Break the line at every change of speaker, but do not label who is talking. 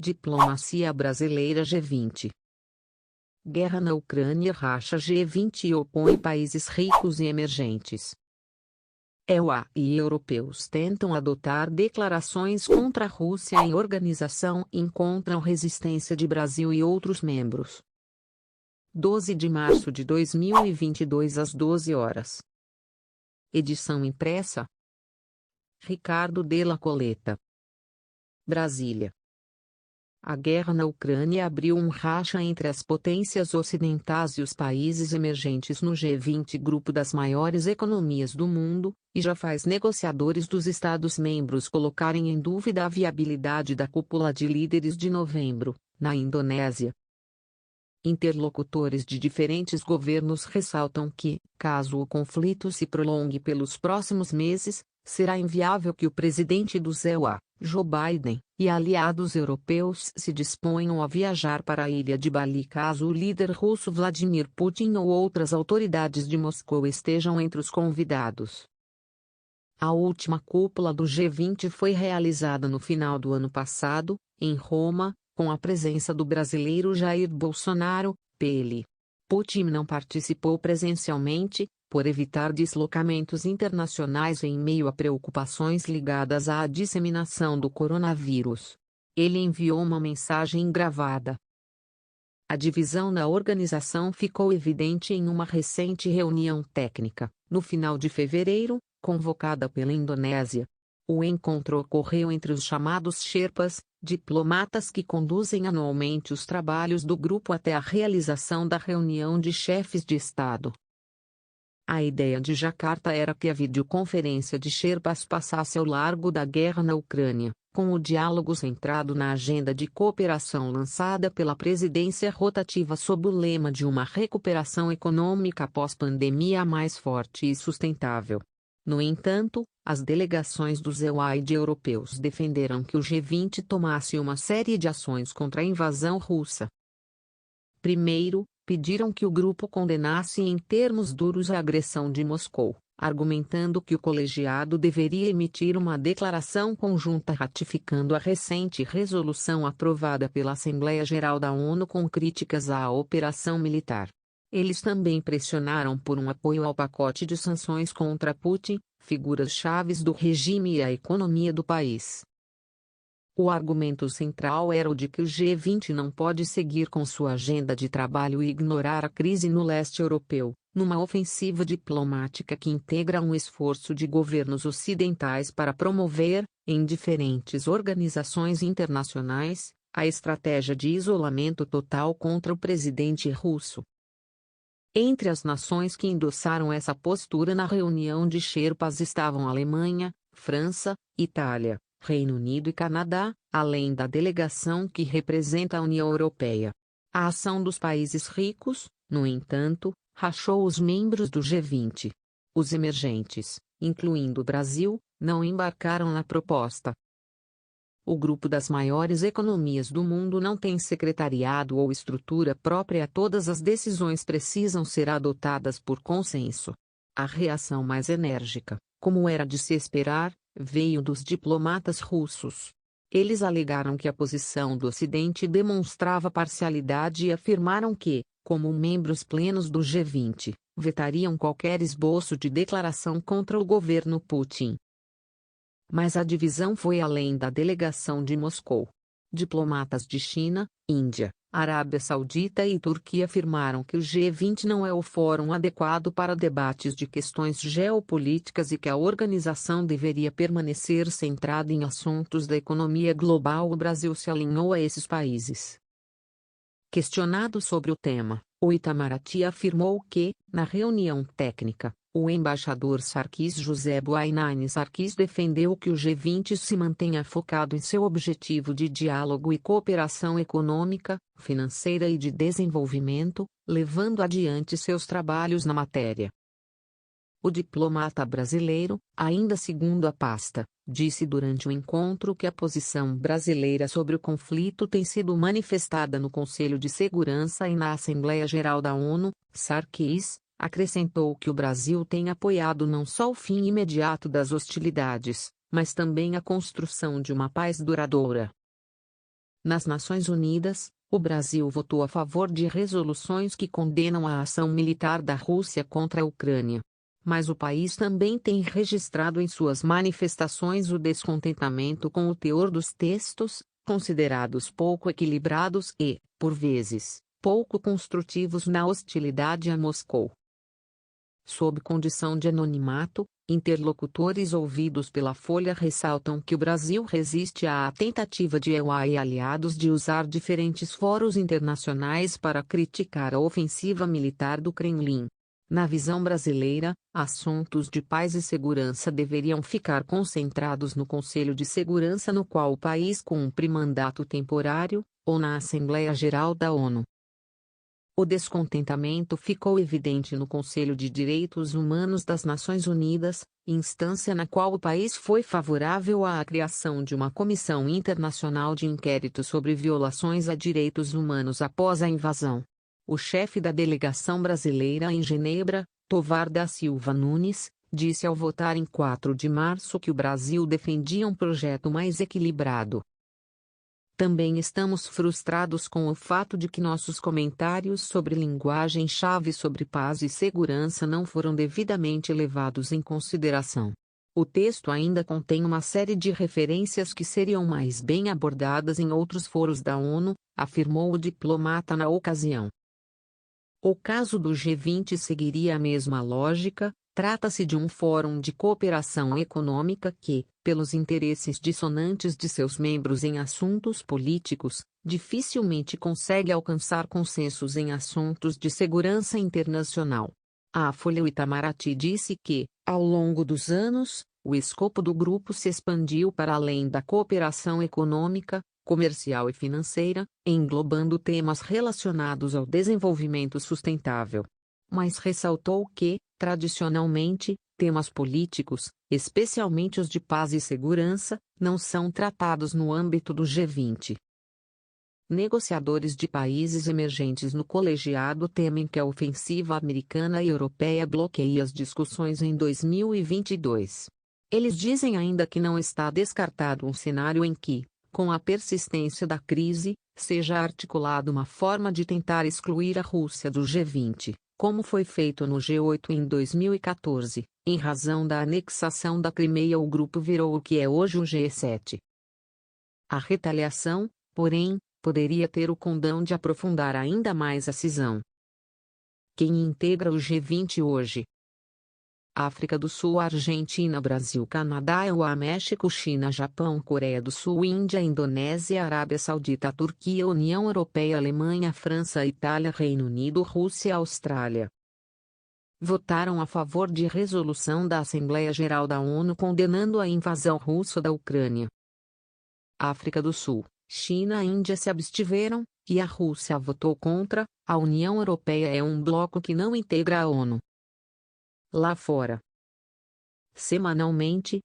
Diplomacia brasileira G20. Guerra na Ucrânia racha G20 e opõe países ricos e emergentes. EUA e europeus tentam adotar declarações contra a Rússia em organização e encontram resistência de Brasil e outros membros. 12 de março de 2022 às 12 horas. Edição impressa. Ricardo Della Coleta. Brasília. A guerra na Ucrânia abriu um racha entre as potências ocidentais e os países emergentes no G20, grupo das maiores economias do mundo, e já faz negociadores dos Estados-membros colocarem em dúvida a viabilidade da cúpula de líderes de novembro, na Indonésia. Interlocutores de diferentes governos ressaltam que, caso o conflito se prolongue pelos próximos meses, será inviável que o presidente do EUA, Joe Biden, e aliados europeus se disponham a viajar para a ilha de Bali caso o líder russo Vladimir Putin ou outras autoridades de Moscou estejam entre os convidados. A última cúpula do G20 foi realizada no final do ano passado, em Roma, com a presença do brasileiro Jair Bolsonaro, PL. Putin não participou presencialmente, por evitar deslocamentos internacionais em meio a preocupações ligadas à disseminação do coronavírus. Ele enviou uma mensagem gravada. A divisão na organização ficou evidente em uma recente reunião técnica, no final de fevereiro, convocada pela Indonésia. O encontro ocorreu entre os chamados Sherpas, diplomatas que conduzem anualmente os trabalhos do grupo até a realização da reunião de chefes de Estado. A ideia de Jacarta era que a videoconferência de Sherpas passasse ao largo da guerra na Ucrânia, com o diálogo centrado na agenda de cooperação lançada pela presidência rotativa sob o lema de uma recuperação econômica pós-pandemia mais forte e sustentável. No entanto, as delegações dos EUA e de europeus defenderam que o G20 tomasse uma série de ações contra a invasão russa. Primeiro, pediram que o grupo condenasse em termos duros a agressão de Moscou, argumentando que o colegiado deveria emitir uma declaração conjunta ratificando a recente resolução aprovada pela Assembleia Geral da ONU com críticas à operação militar. Eles também pressionaram por um apoio ao pacote de sanções contra Putin, figuras-chaves do regime e a economia do país. O argumento central era o de que o G20 não pode seguir com sua agenda de trabalho e ignorar a crise no leste europeu, numa ofensiva diplomática que integra um esforço de governos ocidentais para promover, em diferentes organizações internacionais, a estratégia de isolamento total contra o presidente russo. Entre as nações que endossaram essa postura na reunião de Sherpas estavam Alemanha, França, Itália, Reino Unido e Canadá, além da delegação que representa a União Europeia. A ação dos países ricos, no entanto, rachou os membros do G20. Os emergentes, incluindo o Brasil, não embarcaram na proposta. O grupo das maiores economias do mundo não tem secretariado ou estrutura própria. Todas as decisões precisam ser adotadas por consenso. A reação mais enérgica, como era de se esperar, veio dos diplomatas russos. Eles alegaram que a posição do Ocidente demonstrava parcialidade e afirmaram que, como membros plenos do G20, vetariam qualquer esboço de declaração contra o governo Putin. Mas a divisão foi além da delegação de Moscou. Diplomatas de China, Índia, Arábia Saudita e Turquia afirmaram que o G20 não é o fórum adequado para debates de questões geopolíticas e que a organização deveria permanecer centrada em assuntos da economia global. O Brasil se alinhou a esses países. Questionado sobre o tema, o Itamaraty afirmou que, na reunião técnica, o embaixador Sarkis José Buainani Sarkis defendeu que o G20 se mantenha focado em seu objetivo de diálogo e cooperação econômica, financeira e de desenvolvimento, levando adiante seus trabalhos na matéria. O diplomata brasileiro, ainda segundo a pasta, disse durante o encontro que a posição brasileira sobre o conflito tem sido manifestada no Conselho de Segurança e na Assembleia Geral da ONU. Sarkis acrescentou que o Brasil tem apoiado não só o fim imediato das hostilidades, mas também a construção de uma paz duradoura. Nas Nações Unidas, o Brasil votou a favor de resoluções que condenam a ação militar da Rússia contra a Ucrânia. Mas o país também tem registrado em suas manifestações o descontentamento com o teor dos textos, considerados pouco equilibrados e, por vezes, pouco construtivos na hostilidade a Moscou. Sob condição de anonimato, interlocutores ouvidos pela Folha ressaltam que o Brasil resiste à tentativa de EUA e aliados de usar diferentes fóruns internacionais para criticar a ofensiva militar do Kremlin. Na visão brasileira, assuntos de paz e segurança deveriam ficar concentrados no Conselho de Segurança, no qual o país cumpre mandato temporário, ou na Assembleia Geral da ONU. O descontentamento ficou evidente no Conselho de Direitos Humanos das Nações Unidas, instância na qual o país foi favorável à criação de uma comissão internacional de inquérito sobre violações a direitos humanos após a invasão. O chefe da delegação brasileira em Genebra, Tovar da Silva Nunes, disse ao votar em 4 de março que o Brasil defendia um projeto mais equilibrado. Também estamos frustrados com o fato de que nossos comentários sobre linguagem-chave sobre paz e segurança não foram devidamente levados em consideração. O texto ainda contém uma série de referências que seriam mais bem abordadas em outros foros da ONU, afirmou o diplomata na ocasião. O caso do G20 seguiria a mesma lógica. Trata-se de um fórum de cooperação econômica que, pelos interesses dissonantes de seus membros em assuntos políticos, dificilmente consegue alcançar consensos em assuntos de segurança internacional. A Folha Itamaraty disse que, ao longo dos anos, o escopo do grupo se expandiu para além da cooperação econômica, comercial e financeira, englobando temas relacionados ao desenvolvimento sustentável. Mas ressaltou que, tradicionalmente, temas políticos, especialmente os de paz e segurança, não são tratados no âmbito do G20. Negociadores de países emergentes no colegiado temem que a ofensiva americana e europeia bloqueie as discussões em 2022. Eles dizem ainda que não está descartado um cenário em que, com a persistência da crise, seja articulada uma forma de tentar excluir a Rússia do G20, como foi feito no G8 em 2014, em razão da anexação da Crimeia. O grupo virou o que é hoje o G7. A retaliação, porém, poderia ter o condão de aprofundar ainda mais a cisão. Quem integra o G20 hoje? África do Sul, Argentina, Brasil, Canadá, EUA, México, China, Japão, Coreia do Sul, Índia, Indonésia, Arábia Saudita, Turquia, União Europeia, Alemanha, França, Itália, Reino Unido, Rússia e Austrália. Votaram a favor de resolução da Assembleia Geral da ONU condenando a invasão russa da Ucrânia. África do Sul, China e Índia se abstiveram, e a Rússia votou contra. A União Europeia é um bloco que não integra a ONU. Lá fora. Semanalmente,